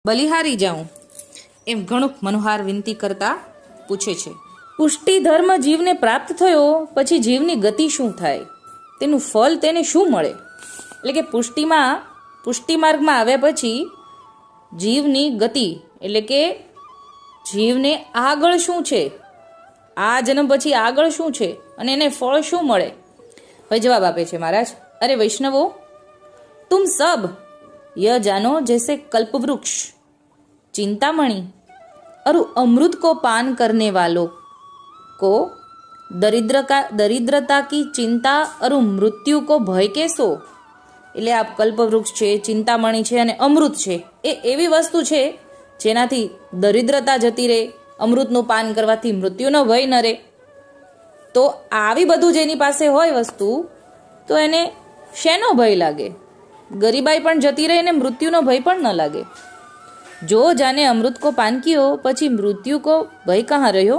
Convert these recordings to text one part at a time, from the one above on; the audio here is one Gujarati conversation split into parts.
બલિહારી જાઉં એમ ઘણું મનોહાર વિનંતી કરતા પૂછે છે. પુષ્ટિ ધર્મ જીવને પ્રાપ્ત થયો પછી જીવની ગતિ શું થાય, તેનું ફળ તેને શું મળે? એટલે કે પુષ્ટિ માર્ગમાં આવ્યા પછી જીવની ગતિ એટલે કે જીવને આગળ શું છે, આ જન્મ પછી આગળ શું છે અને એને ફળ શું મળે? હવે જવાબ આપે છે મહારાજ, અરે વૈષ્ણવો, तुम सब यह जानो जैसे कल्पवृक्ष चिंतामणि और अमृत को पान करने वालों को दरिद्रता की चिंता और मृत्यु को भय कैसो. એટલે આ કલ્પવૃક્ષ છે, ચિંતામણી છે અને અમૃત છે, એ એવી વસ્તુ છે જેનાથી દરિદ્રતા જતી રહે, અમૃતનું પાન કરવાથી મૃત્યુનો ભય ન રહે. તો આવી બધું જેની પાસે હોય વસ્તુ, તો એને શેનો ભય લાગે? ગરીબાઈ પણ જતી રહે ને મૃત્યુનો ભય પણ ન લાગે. જો જાને અમૃત કો પાન કિયો પછી મૃत्यु को भय कहाँ रहो.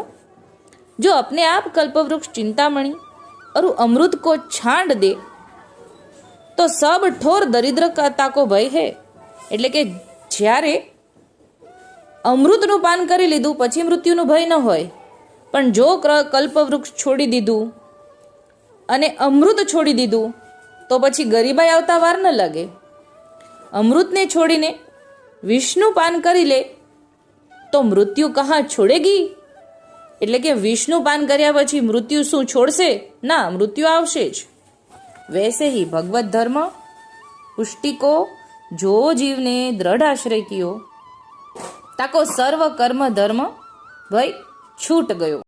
जो अपने आप कल्पवृक्ष चिंतामणि और अमृत को छांट दे तो सब ठोर दरिद्रता को भय है. એટલે કે જ્યારે અમૃતનું પાન કરી લીધું પછી મૃત્યુનું ભય ન હોય, પણ જો કલ્પવૃક્ષ છોડી દીધું અને અમૃત છોડી દીધું તો પછી ગરીબાઈ આવતા વાર ન લાગે. અમૃતને છોડીને વિષ્ણુ પાન કરી લે તો મૃત્યુ કહા છોડેગી. એટલે કે વિષ્ણુ પાન કર્યા પછી મૃત્યુ શું છોડશે? ના, મૃત્યુ આવશે જ. वैसे ही भगवत धर्म पुष्टि को जो जीव ने दृढ़ आश्रय कियो ताको सर्व कर्म धर्म भय छूट गयो.